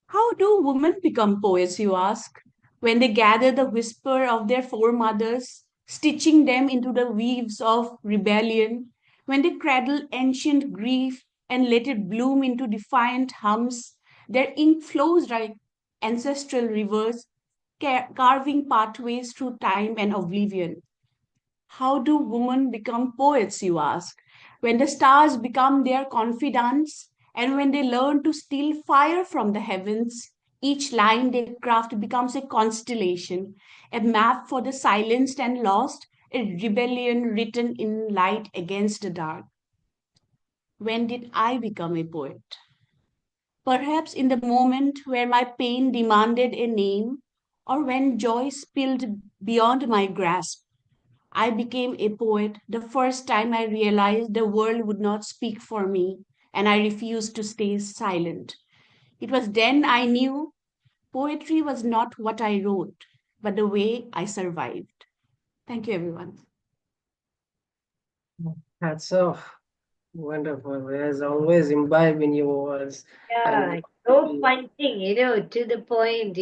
How do women become poets, you ask? When they gather the whisper of their foremothers, stitching them into the weaves of rebellion, when they cradle ancient grief and let it bloom into defiant hums, their ink flows like ancestral rivers, carving pathways through time and oblivion. How do women become poets, you ask? When the stars become their confidants, and when they learn to steal fire from the heavens, each line they craft becomes a constellation, a map for the silenced and lost, a rebellion written in light against the dark. When did I become a poet? Perhaps in the moment where my pain demanded a name, or when joy spilled beyond my grasp. I became a poet the first time I realized the world would not speak for me and I refused to stay silent. It was then I knew poetry was not what I wrote, but the way I survived. Thank you, everyone. That's so wonderful. As always, imbibe in your words. Yeah, And so punching, to the point,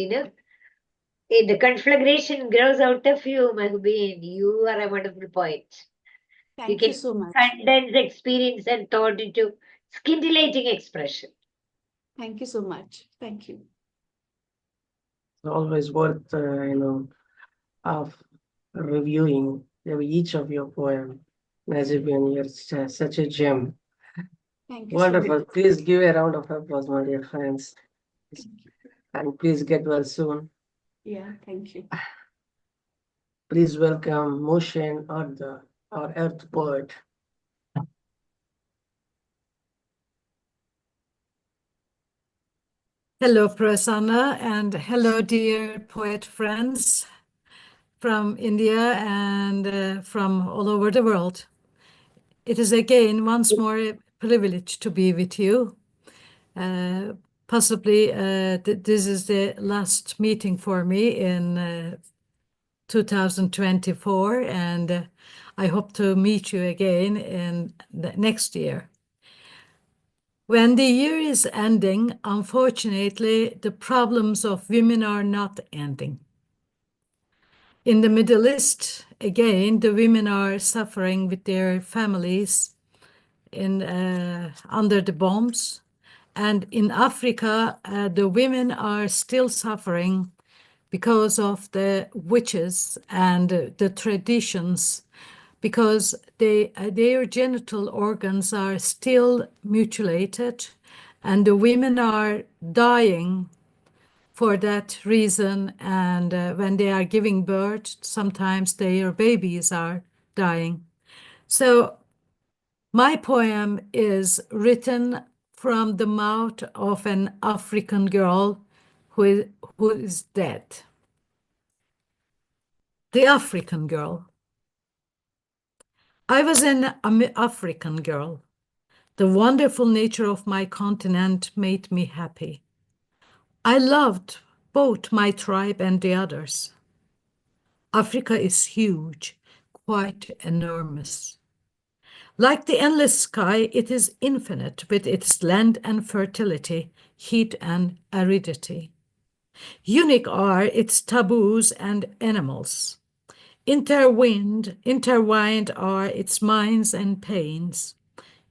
The conflagration grows out of you, Mehzabeen. You are a wonderful poet. Thank can you so much. condense experience and thought into scintillating expression. Thank you so much. Thank you. it's always worth, of reviewing each of your poem. Mehzabeen, you're such a gem. Thank you so Wonderful. much. Please give a round of applause, my dear friends. And please get well soon. Yeah, thank you. Please welcome Muhsine Arda, our earth poet. Hello, Prasanna, and hello, dear poet friends from India and from all over the world. It is again once more a privilege to be with you. Possibly this is the last meeting for me in 2024, and I hope to meet you again in the next year. When the year is ending, unfortunately, the problems of women are not ending. In the Middle East, again, the women are suffering with their families under the bombs. And in Africa, the women are still suffering because of the witches and the traditions, because their genital organs are still mutilated, and the women are dying for that reason. And when they are giving birth, sometimes their babies are dying. So my poem is written from the mouth of an African girl who is dead. The African girl. I was an African girl. The wonderful nature of my continent made me happy. I loved both my tribe and the others. Africa is huge, quite enormous. Like the endless sky, it is infinite with its land and fertility, heat and aridity. Unique are its taboos and animals. Intertwined are its minds and pains.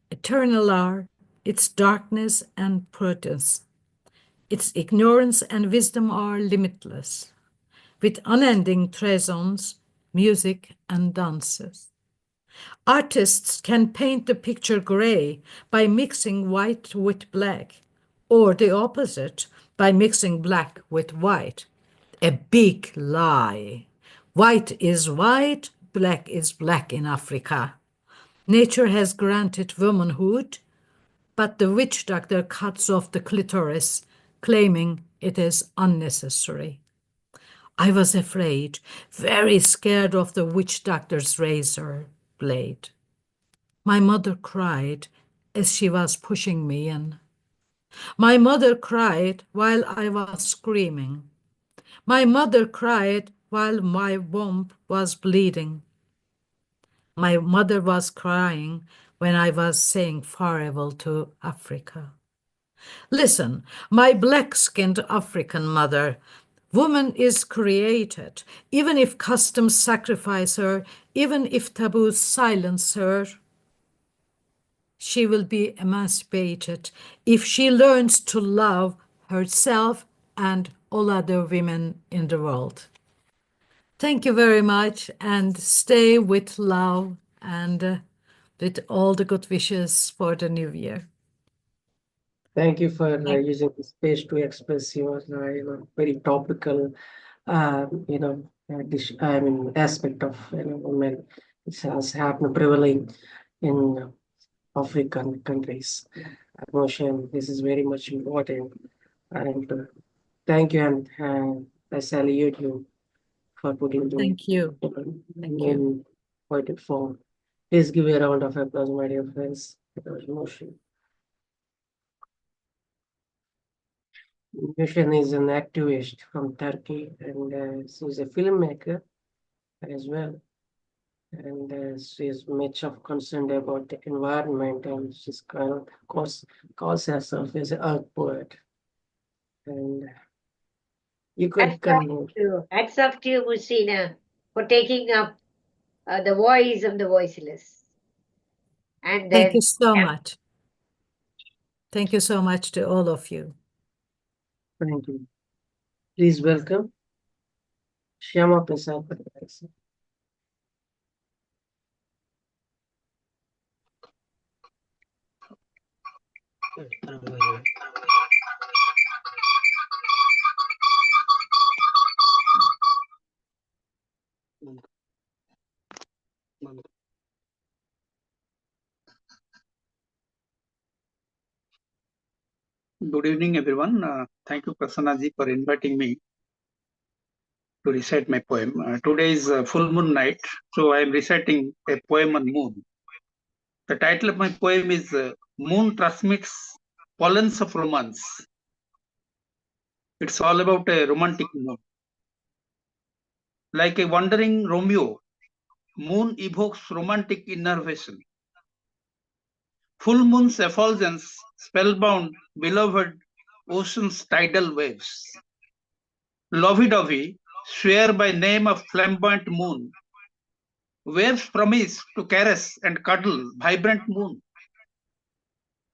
Eternal are its darkness and prudence. Its ignorance and wisdom are limitless, with unending treasons, music, and dances. Artists can paint the picture gray by mixing white with black, or the opposite by mixing black with white. A big lie. White is white, black is black in Africa. Nature has granted womanhood, but the witch doctor cuts off the clitoris, claiming it is unnecessary. I was afraid, very scared of the witch doctor's razor blade. My mother cried as she was pushing me in. My mother cried while I was screaming. My mother cried while my womb was bleeding. My mother was crying when I was saying farewell to Africa. Listen, my black-skinned African mother, woman is created, even if customs sacrifice her, even if taboos silence her. She will be emancipated if she learns to love herself and all other women in the world. Thank you very much, and stay with love and with all the good wishes for the new year. Thank you for using the space to express your, very topical, aspect of women. It has happened prevalent in African countries. Emotion, this is very much important. And thank you, and I salute you for putting the Thank you. Thank you. in poetic form. Please give a round of applause, my dear friends. That was emotion. Muhsine is an activist from Turkey, and she's a filmmaker as well. And she's much of concerned about the environment, and she's kind of calls herself as an earth poet. And you could Hats off to you, Muhsine, for taking up the voice of the voiceless. And Thank then, you so much. Thank you so much to all of you. Thank you. Please welcome Shyamaprasad Patnaik. Good evening, everyone. Thank you, Prasannaji, for inviting me to recite my poem. Today is full moon night, so I am reciting a poem on moon. The title of my poem is Moon Transmits Pollens of Romance. It's all about a romantic moon. Like a wandering Romeo, moon evokes romantic innervation. Full moon's effulgence, spellbound, beloved ocean's tidal waves. Lovey-dovey, swear by name of flamboyant moon. Waves promise to caress and cuddle vibrant moon.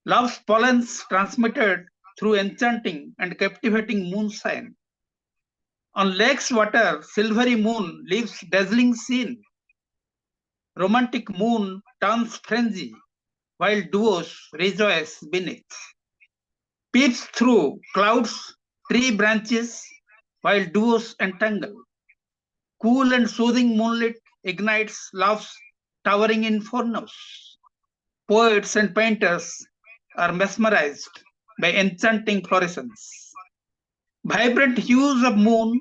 Love's pollens transmitted through enchanting and captivating moonshine. On lake's water, silvery moon leaves dazzling scene. Romantic moon turns frenzy, while duos rejoice beneath. Peeps through clouds, tree branches, while duos entangle. Cool and soothing moonlit ignites love's towering infernos. Poets and painters are mesmerized by enchanting fluorescence. Vibrant hues of moon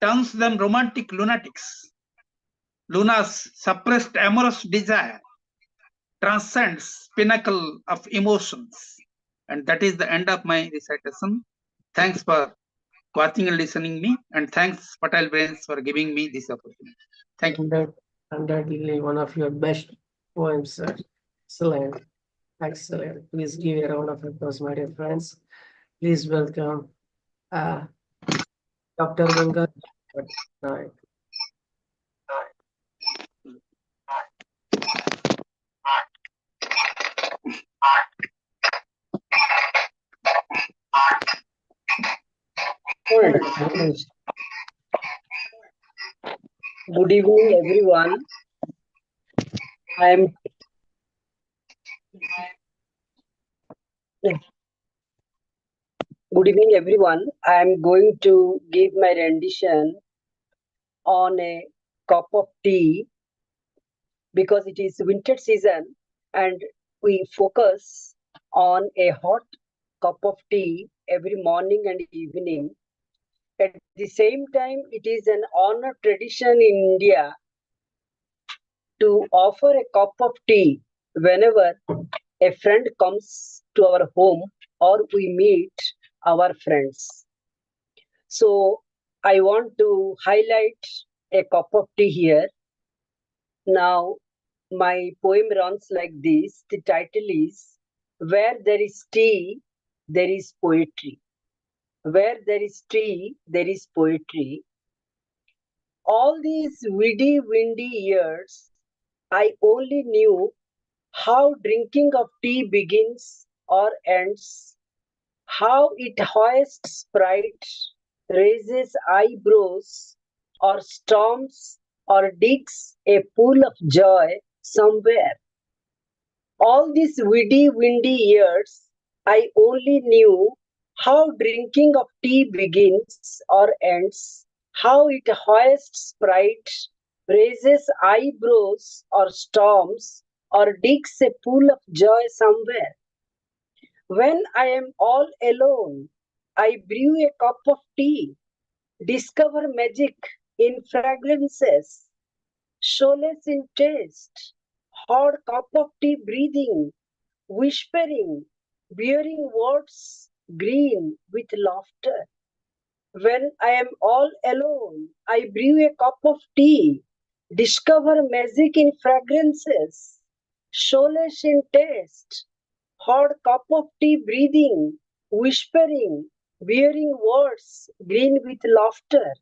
turns them romantic lunatics. Luna's suppressed amorous desire transcends pinnacle of emotions. And that is the end of my recitation. Thanks for watching and listening me, and thanks Patel Brains for giving me this opportunity. Thank you. Undoubtedly one of your best poems, sir. Excellent. Excellent. Please give a round of applause, my dear friends. Please welcome Dr. Gangalaxmi Patnaik. Good evening, everyone. I am Good evening, everyone. I am going to give my rendition on a cup of tea because it is winter season and we focus on a hot cup of tea every morning and evening. At the same time, it is an honored tradition in India to offer a cup of tea whenever a friend comes to our home or we meet our friends. So I want to highlight a cup of tea here. Now, my poem runs like this. The title is Where There Is Tea, There Is Poetry. Where there is tea, there is poetry. All these windy years, I only knew how drinking of tea begins or ends, how it hoists pride, raises eyebrows, or storms or digs a pool of joy somewhere. All these windy years, I only knew how drinking of tea begins or ends, how it hoists pride, raises eyebrows or storms, or digs a pool of joy somewhere. When I am all alone, I brew a cup of tea, discover magic in fragrances, solace in taste, hot cup of tea breathing, whispering, bearing words green with laughter. When I am all alone, I brew a cup of tea, discover magic in fragrances, solace in taste, hot cup of tea breathing, whispering, bearing words green with laughter.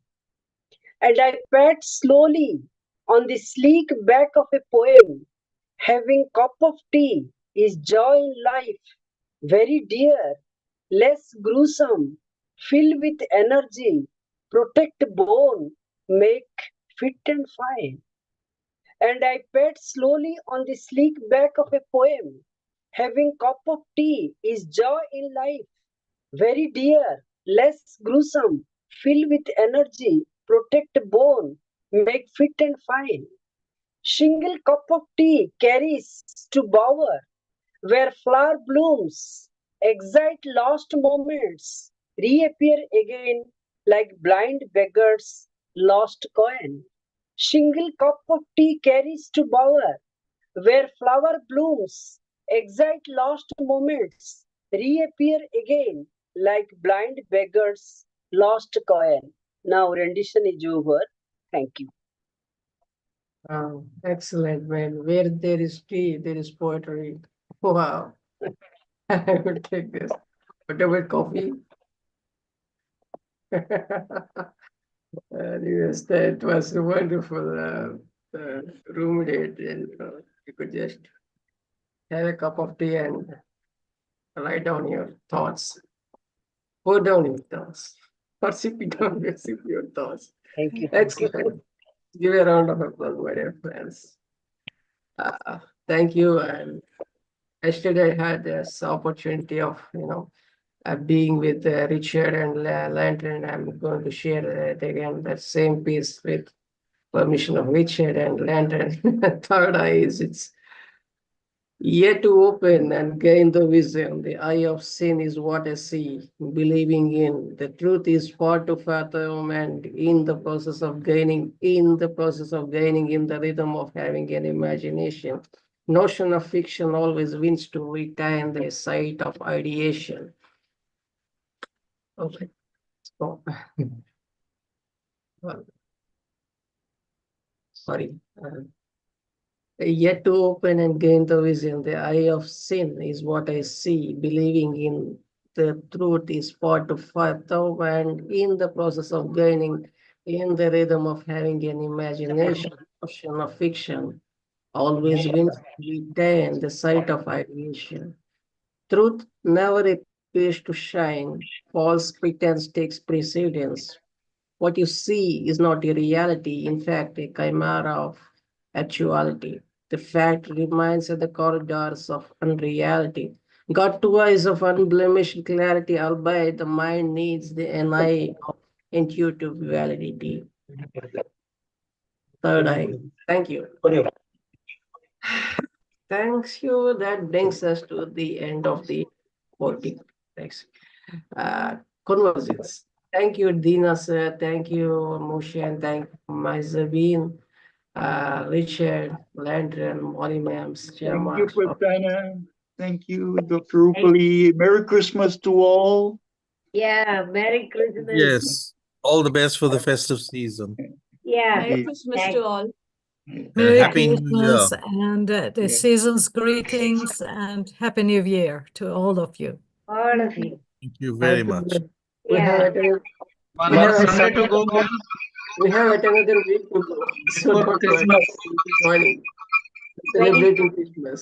And I pat slowly on the sleek back of a poem. Having cup of tea is joy in life, very dear, less gruesome, fill with energy, protect bone, make fit and fine. And I pat slowly on the sleek back of a poem. Having cup of tea is joy in life, very dear, less gruesome, fill with energy, protect bone, make fit and fine. Single cup of tea carries to bower, where flower blooms, excite lost moments, reappear again like blind beggars' lost coin. Single cup of tea carries to bower, where flower blooms, excite lost moments, reappear again like blind beggars' lost coin. Now rendition is over. Thank you. Excellent, man. Where there is tea, there is poetry. Wow. I would take this. What about coffee? Yes, that was a wonderful room date, and you could just have a cup of tea and write down your thoughts. Put down your thoughts. Or sip it down, sip your thoughts. Thank you. Excellent. Give a round of applause, my dear friends. Thank you. And yesterday I had this opportunity of, being with Richard and Lantern. I'm going to share it again, that same piece with permission of Richard and Lantern. Third eye is it's yet to open and gain the vision. The eye of sin is what I see, believing in. The truth is far to fathom, and in the process of gaining, in the rhythm of having an imagination. Notion of fiction always wins to retain the sight of ideation. Okay. So, well, sorry. Yet to open and gain the vision, the eye of sin is what I see, believing in the truth is part of fathom, and in the process of gaining, in the rhythm of having an imagination, notion of fiction, always wins to retain the sight of ideation. Truth never appears to shine, false pretense takes precedence. What you see is not a reality, in fact, a chimera of actuality. The fact remains in the corridors of unreality. Got two eyes of unblemished clarity, albeit the mind needs an eye of intuitive validity. Third eye. Thank you. Thanks you. That brings us to the end of the poetic conversations. Thank you, Deena sir. Thank you, Muhsine. Thank you, Mehzabeen, Richard, Landry, Molly ma'am, Thank you, Shyamaprasad. Purdhani. Thank you, Dr. Roopali. Merry Christmas to all. Yeah, Merry Christmas. Yes. All the best for the festive season. Yeah. Merry Christmas to all. Merry Happy New Christmas Year. and the season's greetings and Happy New Year to all of you. All of you. Thank you very much. We have Yeah. attended. One We more have Sunday to attended. go, girl. We have attended a week to go. So Before don't worry. Christmas. Morning. Celebrating Christmas.